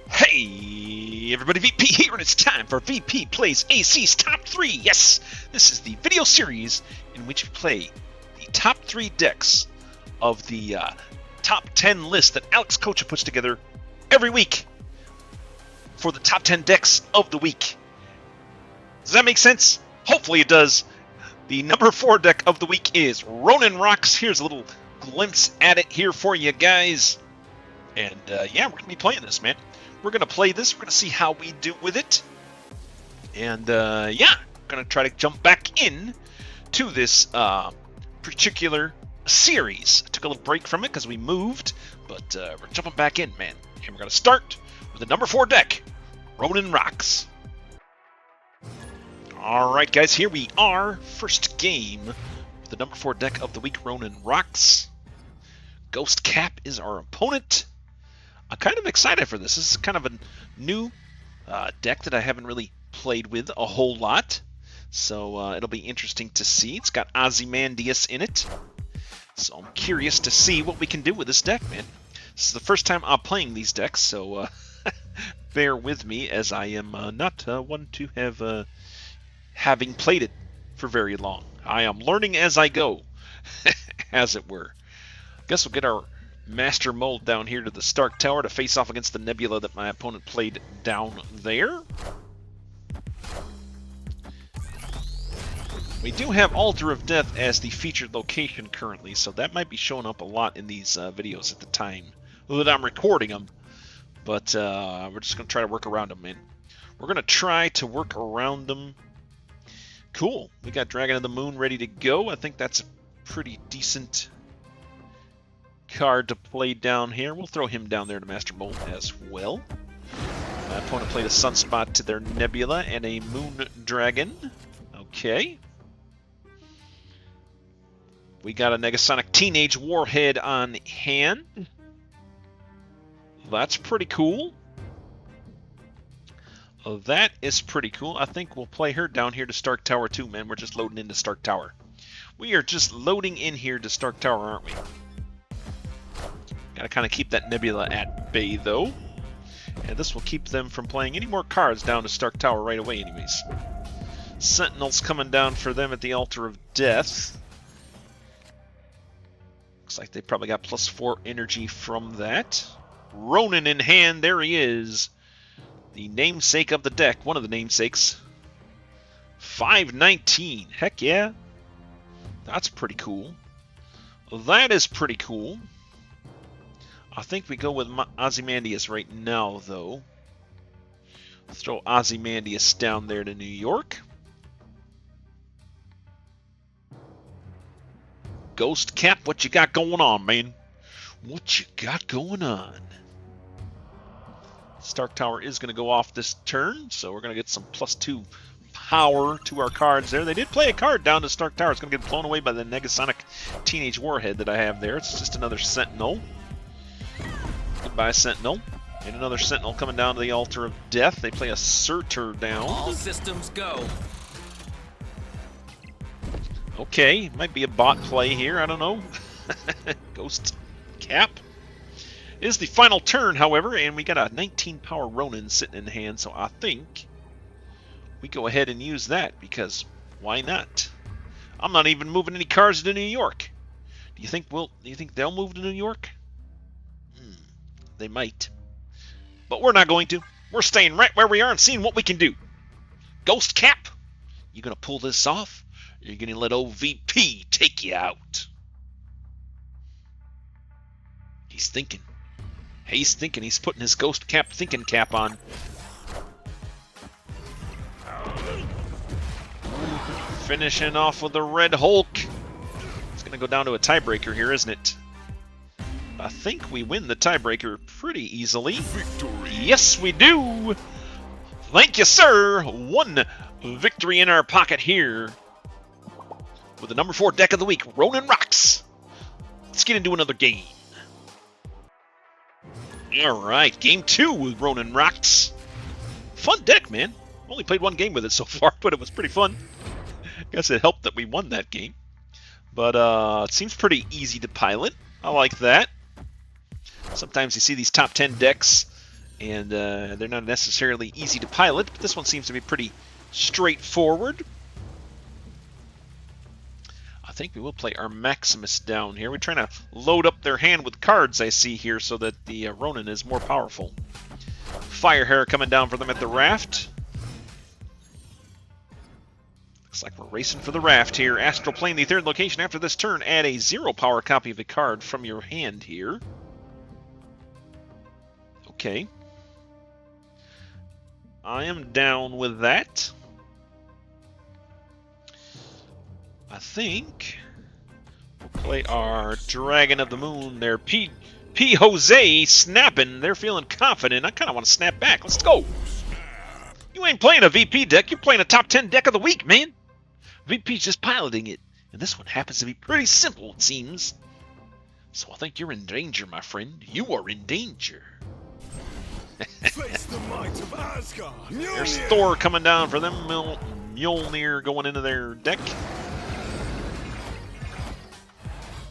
Hey everybody, VP here, and it's time for VP Plays AC's Top 3! Yes! This is the video series in which we play the top 3 decks of the top 10 list that Alex Coccia puts together every week for the top 10 decks of the week. Does that make sense? Hopefully it does. The number 4 deck of the week is Ronan Rocks. Here's a little glimpse at it here for you guys. And yeah, we're going to be playing this, man. We're going to play this. We're going to see how we do with it. And yeah, going to try to jump back in to this particular series. I took a little break from it because we moved, but we're jumping back in, man. And we're going to start with the number 4 deck, Ronan Rocks. All right, guys, here we are. First game with the number 4 deck of the week, Ronan Rocks. Ghost Cap is our opponent. I'm kind of excited for this. This is kind of a new deck that I haven't really played with a whole lot. So it'll be interesting to see. It's got Ozymandias in it. So I'm curious to see what we can do with this deck, man. This is the first time I'm playing these decks, so bear with me as I am not one to have having played it for very long. I am learning as I go, as it were. Guess we'll get our Master Mold down here to the Stark Tower to face off against the Nebula that my opponent played down there. We do have Altar of Death as the featured location currently, so that might be showing up a lot in these videos at the time that I'm recording them. But we're just going to try to work around them, man. We're going to try to work around them. Cool. We got Dragon of the Moon ready to go. I think that's a pretty decent card to play down here. We'll throw him down there to Master Mold as well. My opponent played a Sunspot to their Nebula and a Moon Dragon. Okay. We got a Negasonic Teenage Warhead on hand. That's pretty cool. That is pretty cool. I think we'll play her down here to Stark Tower too, man. We're just loading into Stark Tower. We are just loading in here to Stark Tower, aren't we? Gotta kind of keep that Nebula at bay, though. And this will keep them from playing any more cards down to Stark Tower right away, anyways. Sentinels coming down for them at the Altar of Death. Looks like they probably got +4 energy from that. Ronan in hand, there he is. The namesake of the deck, one of the namesakes. 519, heck yeah. That's pretty cool. That is pretty cool. I think we go with Ozymandias right now, though. Throw Ozymandias down there to New York. Ghost Cap, what you got going on, man? What you got going on? Stark Tower is going to go off this turn, so we're going to get some +2 power to our cards there. They did play a card down to Stark Tower. It's going to get blown away by the Negasonic Teenage Warhead that I have there. It's just another Sentinel. Goodbye, Sentinel. And another Sentinel coming down to the Altar of Death. They play a Surtur down. All systems go. Okay, might be a bot play here. I don't know. Ghost Cap is the final turn, however, and we got a 19 power Ronan sitting in hand, so I think we go ahead and use that, because why not? I'm not even moving any cards to New York. Do you think they'll move to New York? They might. But we're not going to. We're staying right where we are and seeing what we can do. Ghost Cap, you gonna pull this off? Or you gonna let OVP take you out? He's thinking. He's thinking. He's putting his Ghost Cap thinking cap on. Finishing off with the Red Hulk. It's going to go down to a tiebreaker here, isn't it? I think we win the tiebreaker pretty easily. Victory. Yes, we do. Thank you, sir. One victory in our pocket here with the number 4 deck of the week, Ronan Rocks. Let's get into another game. All right, game 2 with Ronan Rocks. Fun deck, man. Only played one game with it so far, but it was pretty fun. Guess it helped that we won that game. But it seems pretty easy to pilot. I like that. Sometimes you see these top 10 decks and they're not necessarily easy to pilot, but this one seems to be pretty straightforward. I think we will play our Maximus down here. We're trying to load up their hand with cards, I see here, so that the Ronan is more powerful. Fire Hair coming down for them at the raft. Looks like we're racing for the raft here. Astral Plane, the third location after this turn. Add a 0 power copy of a card from your hand here. Okay. I am down with that. I think we'll play our Dragon of the Moon there. P. Jose snapping. They're feeling confident. I kind of want to snap back. Let's go. You ain't playing a VP deck. You're playing a top 10 deck of the week, man. VP's just piloting it. And this one happens to be pretty simple, it seems. So I think you're in danger, my friend. You are in danger. Face the might of Asgard. There's Thor coming down for them. Mjolnir going into their deck.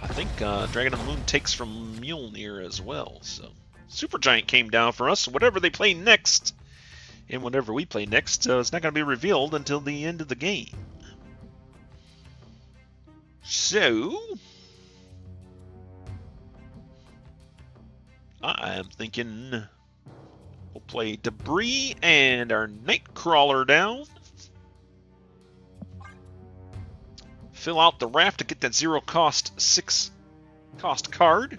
I think Dragon of the Moon takes from Mjolnir as well. So Supergiant came down for us. So whatever they play next, and whatever we play next, it's not going to be revealed until the end of the game. So I am thinking we'll play Debris and our Nightcrawler down. Fill out the raft to get that 0 cost 6 cost card.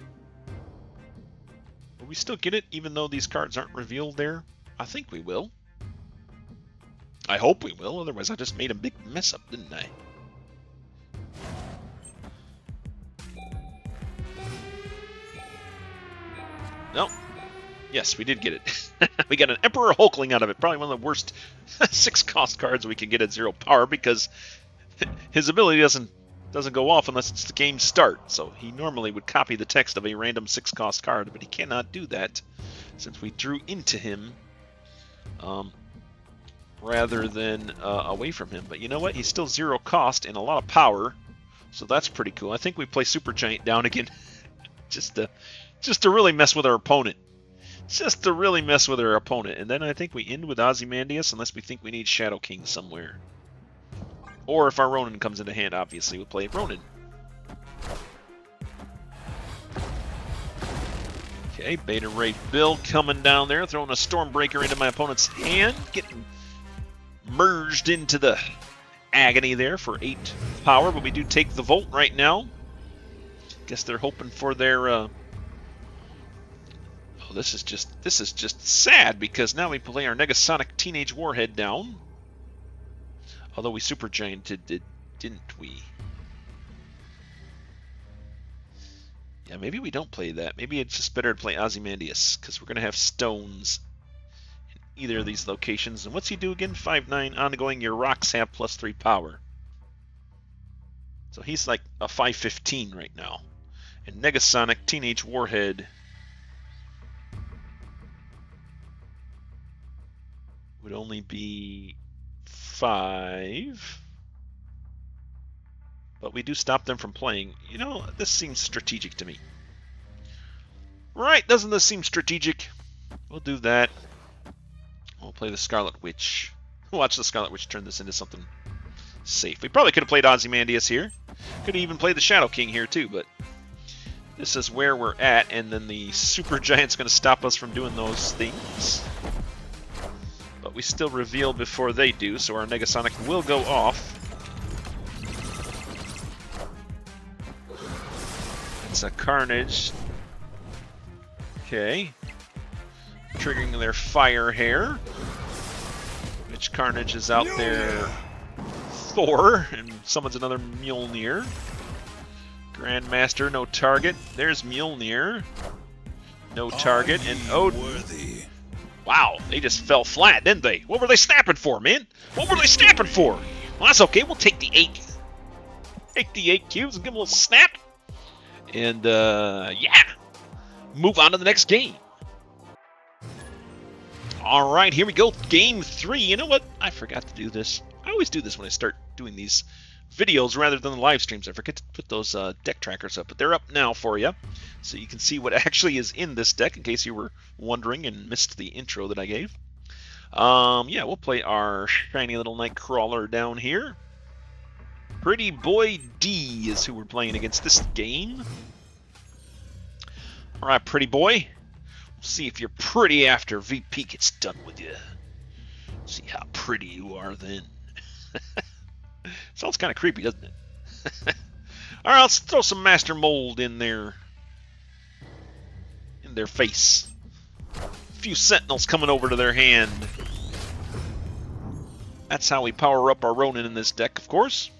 Will we still get it even though these cards aren't revealed there? I think we will. I hope we will, otherwise I just made a big mess up, didn't I? No. Yes, we did get it. We got an Emperor Hulkling out of it. Probably one of the worst 6 cost cards we can get at 0 power because his ability doesn't go off unless it's the game start. So he normally would copy the text of a random 6 cost card, but he cannot do that since we drew into him rather than away from him. But you know what? He's still 0 cost and a lot of power, so that's pretty cool. I think we play Supergiant down again just to really mess with our opponent. Just to really mess with our opponent. And then I think we end with Ozymandias unless we think we need Shadow King somewhere. Or if our Ronan comes into hand, obviously, we'll play Ronan. Okay, Beta Ray Bill coming down there, throwing a Stormbreaker into my opponent's hand, getting merged into the agony there for 8 power, but we do take the Volt right now. Guess they're hoping for their... Oh, this is just sad because now we play our Negasonic Teenage Warhead down. Although we Supergianted it, didn't we? Yeah, maybe we don't play that. Maybe it's just better to play Ozymandias, because we're going to have stones in either of these locations. And what's he do again? 5/9 ongoing. Your rocks have +3 power. So he's like a 5/15 right now. And Negasonic Teenage Warhead would only be 5, but we do stop them from playing. You know, this seems strategic to me. Right, doesn't this seem strategic? We'll do that. We'll play the Scarlet Witch. Watch the Scarlet Witch turn this into something safe. We probably could have played Ozymandias here. Could have even played the Shadow King here too, but this is where we're at, and then the Supergiant's going to stop us from doing those things. But we still reveal before they do, so our Negasonic will go off. It's a Carnage. Okay. Triggering their Fire Hair. Which Carnage is out there? Thor, and summons another Mjolnir. Grandmaster, no target. There's Mjolnir. No target, and Odin. Wow, they just fell flat, didn't they? What were they snapping for, man? What were they snapping for? Well, that's okay. We'll take the 8. Take the 8 cubes and give them a little snap. And, yeah. Move on to the next game. All right, here we go. Game 3. You know what? I forgot to do this. I always do this when I start doing these videos rather than the live streams. I forget to put those deck trackers up, but they're up now for you. so you can see what actually is in this deck in case you were wondering and missed the intro that I gave. Yeah, we'll play our shiny little Nightcrawler down here. Pretty Boy D is who we're playing against this game. Alright, Pretty Boy. We'll see if you're pretty after VP gets done with you. See how pretty you are then. Sounds kind of creepy, doesn't it? Alright, let's throw some Master Mold in their face. A few Sentinels coming over to their hand. That's how we power up our Ronan in this deck, of course.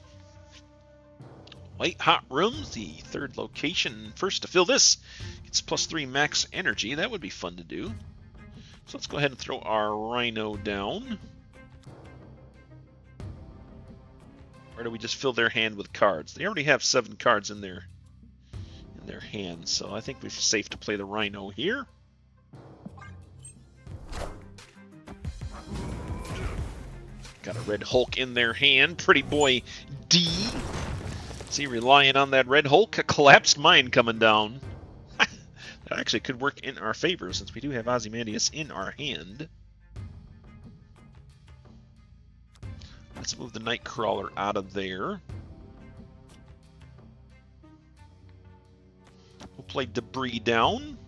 White Hot Rooms, the third location. First to fill this, it's +3 max energy. That would be fun to do. So let's go ahead and throw our Rhino down. Or do we just fill their hand with cards? They already have 7 cards in their hand, so I think we're safe to play the Rhino here. Got a Red Hulk in their hand. Pretty Boy D. Is he relying on that Red Hulk? A collapsed mine coming down. That actually could work in our favor since we do have Ozymandias in our hand. Let's move the Nightcrawler out of there. We'll play Debris down.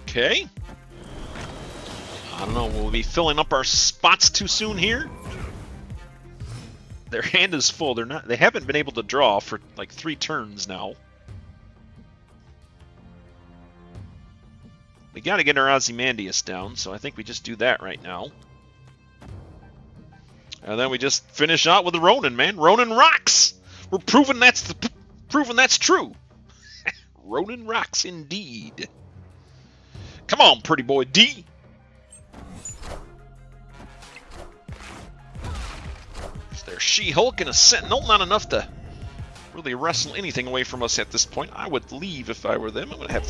Okay. I don't know, will we be filling up our spots too soon here? Their hand is full. They haven't been able to draw for like 3 turns now. We got to get our Ozymandias down, so I think we just do that right now. And then we just finish out with the Ronan, man. Ronan rocks. We're proving that's true. Ronan rocks indeed. Come on, Pretty Boy D. There's She-Hulk and a Sentinel. Not enough to really wrestle anything away from us at this point. I would leave if I were them. I would have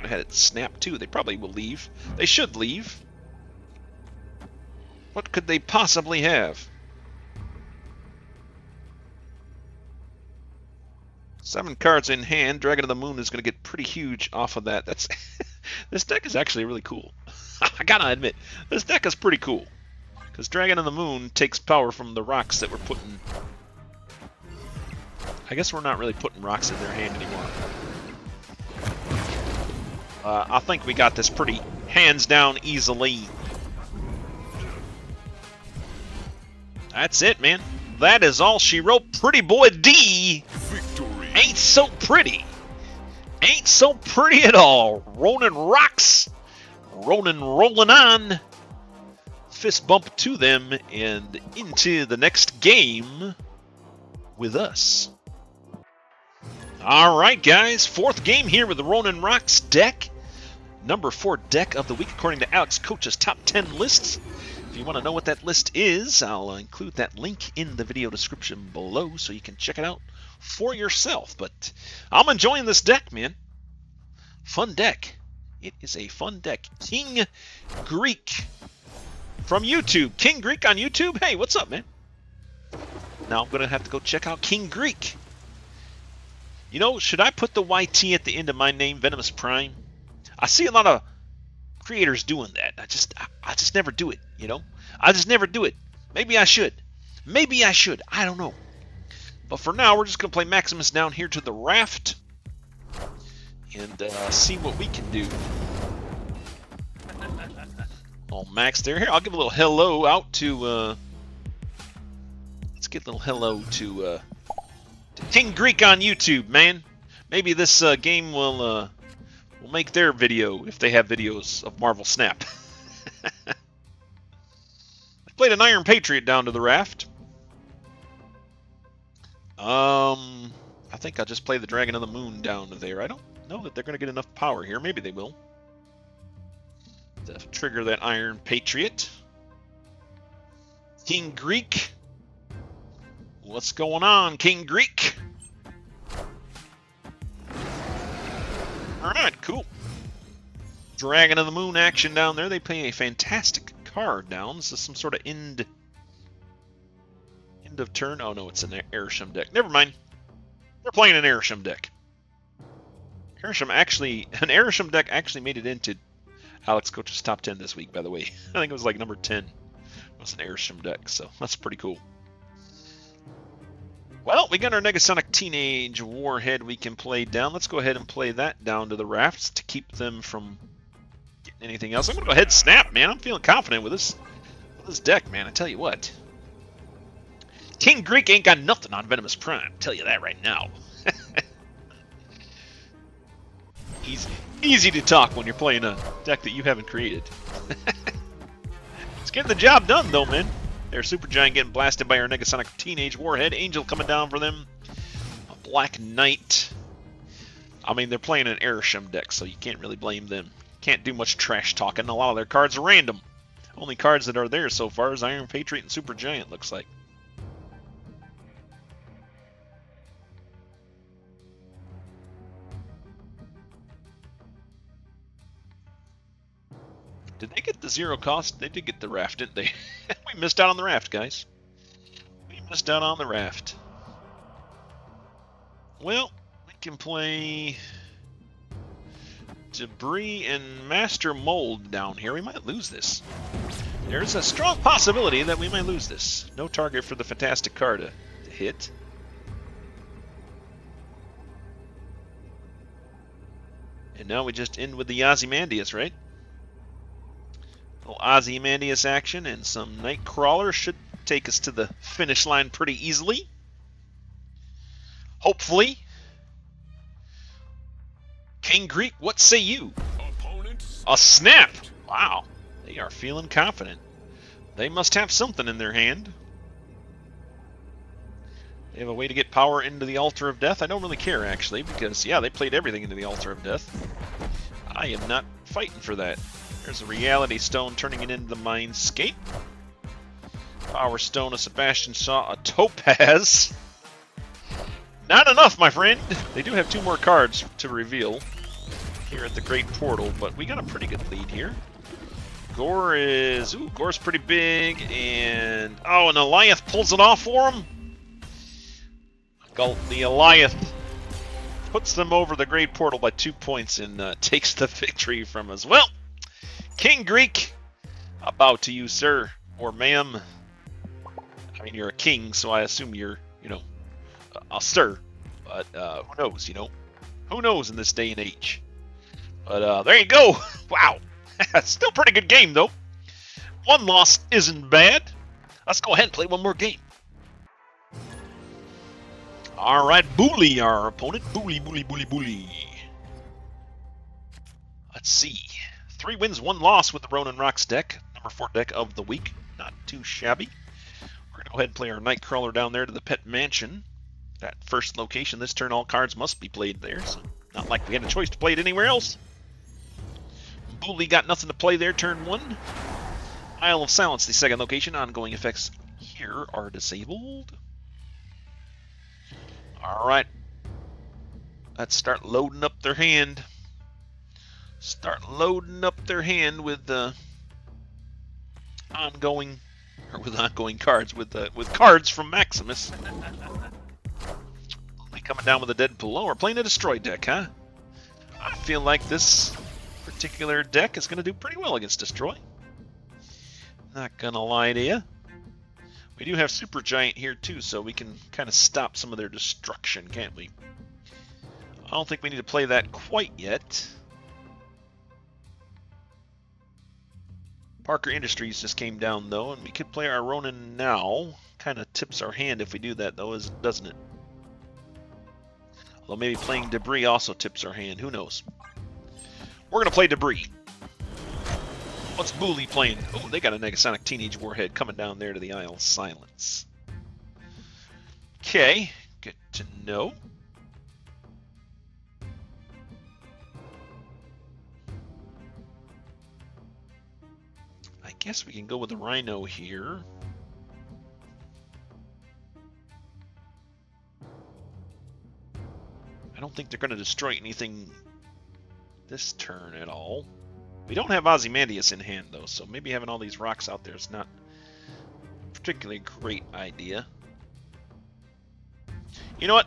had it snap too. They probably will leave. They should leave. What could they possibly have? 7 cards in hand. Dragon of the Moon is going to get pretty huge off of that. That's this deck is actually really cool. I gotta admit, this deck is pretty cool. Because Dragon of the Moon takes power from the rocks that we're putting... I guess we're not really putting rocks in their hand anymore. I think we got this pretty hands down easily. That's it, man. That is all she wrote. Pretty Boy D. Victory. Ain't so pretty. Ain't so pretty at all. Ronan rocks. Ronan rolling on. Fist bump to them and into the next game with us. Alright guys, 4th game here with the Ronan Rocks deck. Number 4 deck of the week according to Alex Coccia's top 10 lists. If you want to know what that list is, I'll include that link in the video description below so you can check it out for yourself. But I'm enjoying this deck, man. Fun deck. It is a fun deck. King Greek from YouTube. King Greek on YouTube? Hey, what's up, man? Now I'm going to have to go check out King Greek. You know, should I put the YT at the end of my name, Venomous Prime? I see a lot of creators doing that. I just never do it, you know? I just never do it. Maybe I should. Maybe I should. I don't know. But for now, we're just going to play Maximus down here to the raft and see what we can do. Oh, Max there. Here, I'll give a little hello out to... let's get a little hello to King Greek on YouTube, man. Maybe this game will make their video if they have videos of Marvel Snap. I played an Iron Patriot down to the raft. I think I'll just play the Dragon of the Moon down to there. I don't know that they're going to get enough power here. Maybe they will. To trigger that Iron Patriot. King Greek. What's going on, King Greek? Alright, cool. Dragon of the Moon action down there. They play a fantastic card down. This is some sort of end End of turn. Oh no, it's an Airsham deck. Never mind. We're playing an Airsham deck. An Airsham deck actually made it into Alex Coccia's top 10 this week, by the way. I think it was like number 10. It was an Airsham deck, so that's pretty cool. Well, we got our Negasonic Teenage Warhead we can play down. Let's go ahead and play that down to the rafts to keep them from getting anything else. I'm going to go ahead and snap, man. I'm feeling confident with this deck, man. I tell you what. King Greek ain't got nothing on Venomous Prime. I'll tell you that right now. Easy to talk when you're playing a deck that you haven't created. It's getting the job done, though, man. There's Super Giant getting blasted by our Negasonic Teenage Warhead. Angel coming down for them. A Black Knight. I mean, they're playing an Airsham deck, so you can't really blame them. Can't do much trash talking. A lot of their cards are random. Only cards that are there so far is Iron Patriot and Super Giant, looks like. Did they get the 0 cost? They did get the raft, didn't they? We missed out on the raft, guys. We missed out on the raft. Well, we can play Debris and Master Mold down here. We might lose this. There's a strong possibility that we might lose this. No target for the Fantastic card to hit. And now we just end with the Ozymandias, right? A little Ozymandias action and some Nightcrawler should take us to the finish line pretty easily. Hopefully. King Greek, what say you? A snap! Wow, they are feeling confident. They must have something in their hand. They have a way to get power into the Altar of Death. I don't really care, actually, because, yeah, they played everything into the Altar of Death. I am not fighting for that. There's a Reality Stone turning it into the Mindscape. Power Stone, a Sebastian Shaw, a Topaz. Not enough, my friend. They do have 2 more cards to reveal here at the Great Portal, but we got a pretty good lead here. Gore's pretty big, and oh, and Eliath pulls it off for him. The Eliath puts them over the Great Portal by 2 points and takes the victory from us. Well, King Greek, I bow to you, sir, or ma'am. I mean, you're a king, so I assume you're, a sir. But who knows, Who knows in this day and age? But there you go. Wow. Still pretty good game, though. 1 loss isn't bad. Let's go ahead and play one more game. All right, Bully, our opponent. Bully. Let's see. 3 wins, 1 loss with the Ronan Rocks deck. Number 4 deck of the week. Not too shabby. We're going to go ahead and play our Nightcrawler down there to the Pet Mansion. That first location this turn, all cards must be played there. So not like we had a choice to play it anywhere else. Bully got nothing to play there, turn 1. Isle of Silence, the second location. Ongoing effects here are disabled. All right. Let's start loading up their hand. Start loading up their hand with ongoing cards, with cards from Maximus. Only coming down with a Deadpool. Oh, we're playing a Destroy deck, huh? I feel like this particular deck is going to do pretty well against Destroy. Not gonna lie to you. We do have Super Giant here too, so we can kind of stop some of their destruction, can't we? I don't think we need to play that quite yet. Parker Industries just came down, though, and we could play our Ronin now. Kind of tips our hand if we do that, though, doesn't it? Although maybe playing Debris also tips our hand. Who knows? We're going to play Debris. What's Bully playing? Oh, they got a Negasonic Teenage Warhead coming down there to the Isle of Silence. Okay, good to know. I guess we can go with the Rhino here. I don't think they're going to destroy anything this turn at all. We don't have Ozymandias in hand, though, so maybe having all these rocks out there is not a particularly great idea. You know what?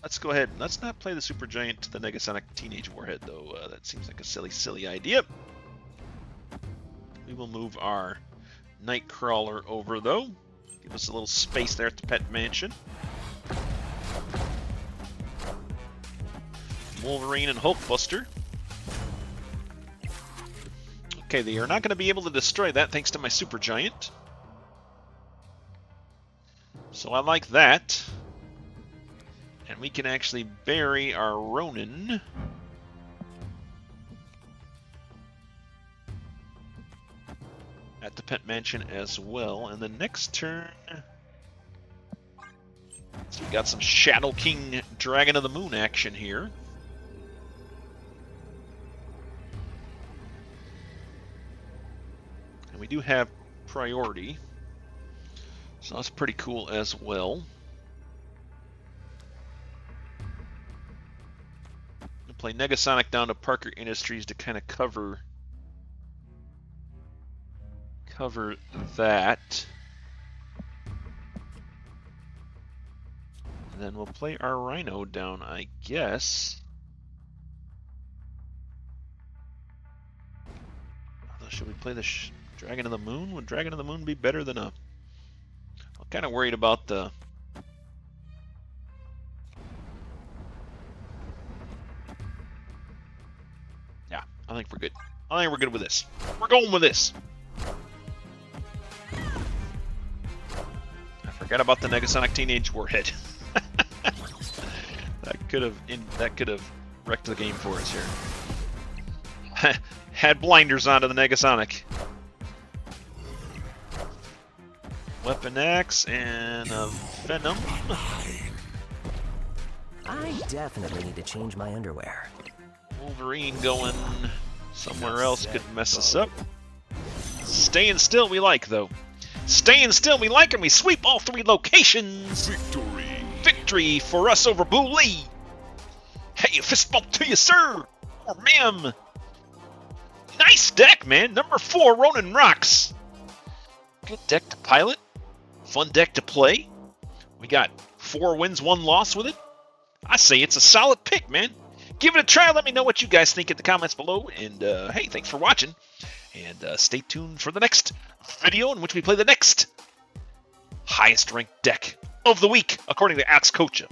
Let's go ahead. Let's not play the Supergiant to the Negasonic Teenage Warhead, though. That seems like a silly idea. We will move our Nightcrawler over, though. Give us a little space there at the Pet Mansion. Wolverine and Hulkbuster. Okay, they are not going to be able to destroy that thanks to my Supergiant. So I like that. And we can actually bury our Ronan. At the Pet Mansion as well. And the next turn... So we got some Shadow King Dragon of the Moon action here. And we do have priority. So that's pretty cool as well. I'll play Negasonic down to Parker Industries to kind of cover that. And then we'll play our Rhino down, I guess. Although, should we play the Dragon of the Moon? Would Dragon of the Moon be better than a... I'm kind of worried about the... Yeah, I think we're good. I think we're good with this. We're going with this. I forgot about the Negasonic Teenage Warhead. That could have wrecked the game for us here. Had blinders onto the Negasonic. Weapon X and a Venom. I definitely need to change my underwear. Wolverine going somewhere else could mess us up. Staying still we like, though. Staying still we like, and we sweep all 3 locations. Victory! Victory for us over Boo Lee. Hey, a fist bump to you, sir. Or ma'am. Nice deck, man. Number 4, Ronan Rocks. Good deck to pilot. Fun deck to play. We got 4 wins, 1 loss with it. I say it's a solid pick, man. Give it a try. Let me know what you guys think in the comments below. And, hey, thanks for watching. And stay tuned for the next video in which we play the next highest ranked deck of the week, according to Coccia.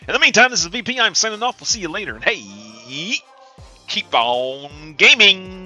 In the meantime, this is VP. I'm signing off. We'll see you later. And hey, keep on gaming.